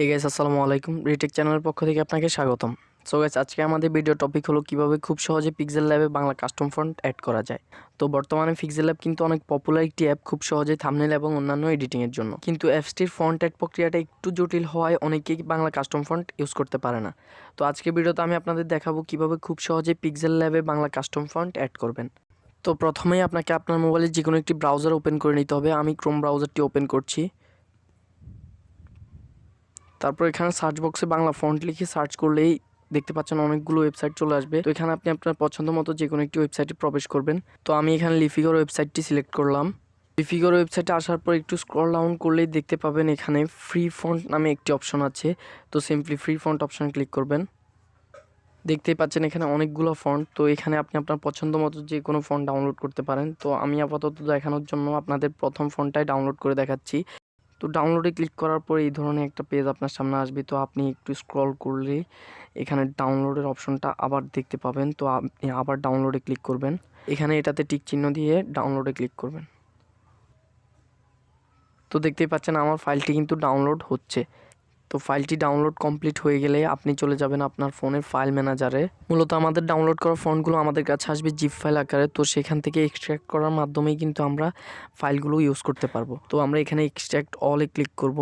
Hey guys, আসসালামুয়ালাইকুম। Retake চ্যানেলের পক্ষ থেকে আপনাকে স্বাগতম। সো গাইস, আজকে আমাদের ভিডিও টপিক হলো কিভাবে খুব সহজে পিক্সেল ল্যাবে বাংলা কাস্টম ফন্ট অ্যাড করা যায়। তো বর্তমানে পিক্সেল ল্যাব কিন্তু অনেক পপুলার একটি অ্যাপ খুব সহজেই থাম্বনেল এবং অন্যান্য এডিটিংয়ের জন্য। কিন্তু অ্যাপসটির ফন্ট অ্যাড প্রক্রিয়াটা একটু জটিল হওয়ায় অনেকেই বাংলা কাস্টম ফন্ট ইউজ করতে পারে না। তো আজকে ভিডিওতে আমি আপনাদের দেখাবো কিভাবে খুব সহজে পিক্সেল ল্যাবে বাংলা কাস্টম ফন্ট অ্যাড করবেন। তো প্রথমেই আপনাকে আপনার মোবাইলে যে কোনো একটি ব্রাউজার ওপেন করে নিতে হবে। আমি ক্রোম ব্রাউজারটি ওপেন করছি। তারপর এখানে সার্চ বক্সে বাংলা ফন্ট লিখে সার্চ করলেই দেখতে পাচ্ছেন অনেকগুলো ওয়েবসাইট চলে আসবে। তো এখানে আপনি আপনার পছন্দ মতো যে কোনো একটি ওয়েবসাইটে প্রবেশ করবেন। তো আমি এখানে লিফিগর ওয়েবসাইটটি সিলেক্ট করলাম। লিফিগর ওয়েবসাইটে আসার পর একটু স্ক্রল ডাউন করলেই দেখতে পাবেন এখানে ফ্রি ফন্ট নামে একটি অপশন আছে। তো simply free font option click করবেন। দেখতেই পাচ্ছেন এখানে অনেকগুলো ফন্ট। তো এখানে আপনি আপনার পছন্দ মতো যে কোনো ফন্ট ডাউনলোড করতে পারেন। তো আমি আপাতত দেখানোর জন্য আপনাদের প্রথম ফন্টটাই ডাউনলোড করে দেখাচ্ছি। তো ডাউনলোডে ক্লিক করার পর এই ধরনের একটা পেজ আপনার সামনে আসবে। তো আপনি একটু স্ক্রল করলে এখানে ডাউনলোডের অপশনটা আবার দেখতে পাবেন। তো আপনি আবার ডাউনলোডে ক্লিক করবেন। এখানে এটাতে টিক চিহ্ন দিয়ে ডাউনলোডে ক্লিক করবেন। তো দেখতেই পাচ্ছেন আমার ফাইলটি কিন্তু ডাউনলোড হচ্ছে। তো ফাইলটি ডাউনলোড কমপ্লিট হয়ে গেলে আপনি চলে যাবেন আপনার ফোনের ফাইল ম্যানেজারে। মূলত আমাদের ডাউনলোড করা ফন্টগুলো আমাদের কাছে আসবে জিপ ফাইল আকারে। তো সেখান থেকে এক্সট্র্যাক্ট করার মাধ্যমেই কিন্তু আমরা ফাইলগুলো ইউজ করতে পারবো। তো আমরা এখানে এক্সট্র্যাক্ট অলে ক্লিক করব।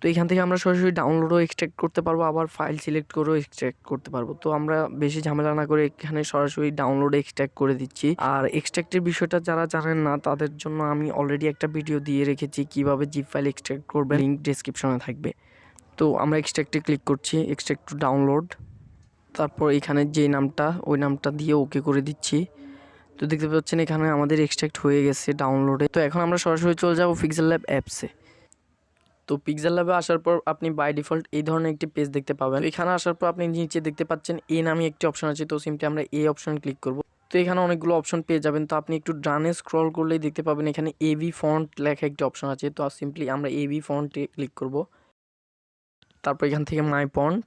তো এখান থেকে আমরা সরাসরি ডাউনলোডও এক্সট্র্যাক্ট করতে পারবো, আবার ফাইল সিলেক্ট করেও এক্সট্র্যাক্ট করতে পারবো। তো আমরা বেশি ঝামেলা না করে এখানে সরাসরি ডাউনলোডে এক্সট্র্যাক্ট করে দিচ্ছি। আর এক্সট্র্যাক্টের বিষয়টা যারা জানেন না তাদের জন্য আমি অলরেডি একটা ভিডিও দিয়ে রেখেছি কিভাবে জিপ ফাইল এক্সট্র্যাক্ট করবেন, লিঙ্ক ডেসক্রিপশনে থাকবে। তো আমরা এক্সট্র্যাক্টে ক্লিক করছি, এক্সট্র্যাক্ট টু ডাউনলোড। তারপর এখানে যে নামটা ওই নামটা দিয়ে ওকে করে দিচ্ছি। তো দেখতে পাচ্ছেন এখানে আমাদের এক্সট্র্যাক্ট হয়ে গেছে ডাউনলোডে। তো এখন আমরা সরাসরি চলে যাব পিক্সেল ল্যাব অ্যাপসে। তো পিক্সেল ল্যাবে আসার পর আপনি বাই ডিফল্ট এই ধরনের একটি পেজ দেখতে পাবেন। এখানে আসার পর আপনি নিচে দেখতে পাচ্ছেন এ নামে একটি অপশন আছে। তো সিম্পলি আমরা এই অপশন ক্লিক করব। তো এখানে অনেকগুলো অপশন পেয়ে যাবেন। তো আপনি একটু ডানে স্ক্রল করলেই দেখতে পাবেন এখানে এবি ফন্ট লেখা একটি অপশন আছে। তো সিম্পলি আমরা এবি ফন্টে ক্লিক করব। তারপর এখান থেকে মাই ফন্ট।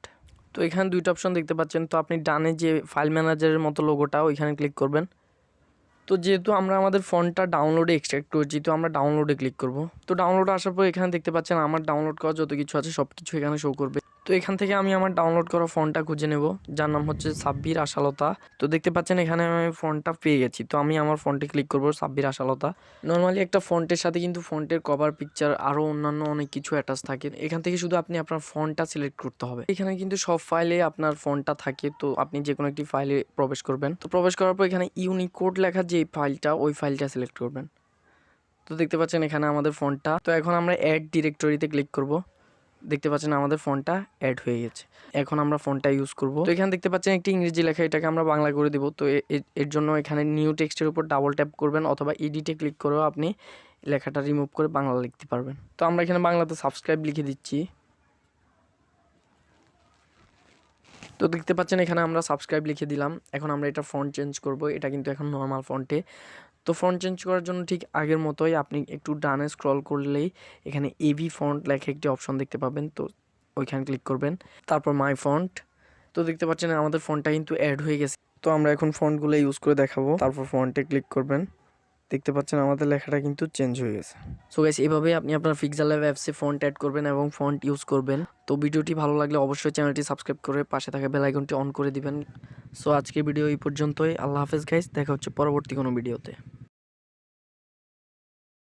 তো এখানে দুইটা অপশন দেখতে পাচ্ছেন। তো আপনি ডানে যে ফাইল ম্যানেজারের মতো লোগোটা ওইখানে ক্লিক করবেন। তো যেহেতু আমরা আমাদের ফন্টটা ডাউনলোডে এক্সট্রাক্ট করেছি, তো আমরা ডাউনলোডে ক্লিক করব। তো ডাউনলোডে আসার পর এখানে দেখতে পাচ্ছেন আমার ডাউনলোড করা যত কিছু আছে সব কিছু এখানে শো করবে। তো এখান থেকে আমি আমার ডাউনলোড করা ফন্টটা খুঁজে নেব, যার নাম হচ্ছে সাব্বির আশালতা। তো দেখতে পাচ্ছেন এখানে আমি ফন্টটা পেয়ে গেছি। তো আমি আমার ফন্টে ক্লিক করব, সাব্বির আশালতা। নর্মালি একটা ফন্টের সাথে কিন্তু ফন্টের কভার পিকচার আরও অন্যান্য অনেক কিছু অ্যাটাচ থাকে। এখান থেকে শুধু আপনি আপনার ফন্টটা সিলেক্ট করতে হবে। এখানে কিন্তু সব ফাইলে আপনার ফন্টটা থাকে। তো আপনি যে কোনো একটি ফাইলে প্রবেশ করবেন। তো প্রবেশ করার পর এখানে ইউনিকোড লেখা যে ফাইলটা ওই ফাইলটা সিলেক্ট করবেন। তো দেখতে পাচ্ছেন এখানে আমাদের ফন্টটা। তো এখন আমরা অ্যাড ডিরেক্টরিতে ক্লিক করব। দেখতে পাচ্ছেন আমাদের ফন্টটা অ্যাড হয়ে গেছে। এখন আমরা ফন্টটা ইউজ করব। তো এখানে দেখতে পাচ্ছেন একটি ইংরেজি লেখা, এটাকে আমরা বাংলা করে দেব। তো এর জন্য এখানে নিউ টেক্সটের উপর ডাবল ট্যাপ করবেন অথবা এডিটে ক্লিক করেও আপনি লেখাটা রিমুভ করে বাংলা লিখতে পারবেন। তো আমরা এখানে বাংলাতে সাবস্ক্রাইব লিখে দিচ্ছি। তো দেখতে পাচ্ছেন এখানে আমরা সাবস্ক্রাইব লিখে দিলাম। এখন আমরা এটা ফন্ট চেঞ্জ করব। এটা কিন্তু এখন নর্মাল ফন্টে। তো ফন্ট চেঞ্জ করার জন্য ঠিক আগের মতোই আপনি একটু ডানে স্ক্রল করলেই এখানে এবি ফন্ট লেখা একটি অপশন দেখতে পাবেন। তো ওইখানে ক্লিক করবেন। তারপর মাই ফন্ট। তো দেখতে পাচ্ছেন আমাদের ফন্টটা কিন্তু অ্যাড হয়ে গেছে। তো আমরা এখন ফন্টগুলো ইউজ করে দেখাবো। তারপর ফন্টে ক্লিক করবেন। দেখতে পাচ্ছেন আমাদের লেখাটা কিন্তু চেঞ্জ হয়ে গেছে। সো গাইস, এভাবেই আপনি আপনার পিক্সেল ল্যাব অ্যাপসে ফন্ট অ্যাড করবেন এবং ফন্ট ইউজ করবেন। তো ভিডিওটি ভালো লাগলে অবশ্যই চ্যানেলটি সাবস্ক্রাইব করে পাশে থাকা বেল আইকনটি অন করে দিবেন। সো আজকের ভিডিও এই পর্যন্তই। আল্লাহ হাফেজ গাইস, দেখা হচ্ছে পরবর্তী কোনো ভিডিওতে।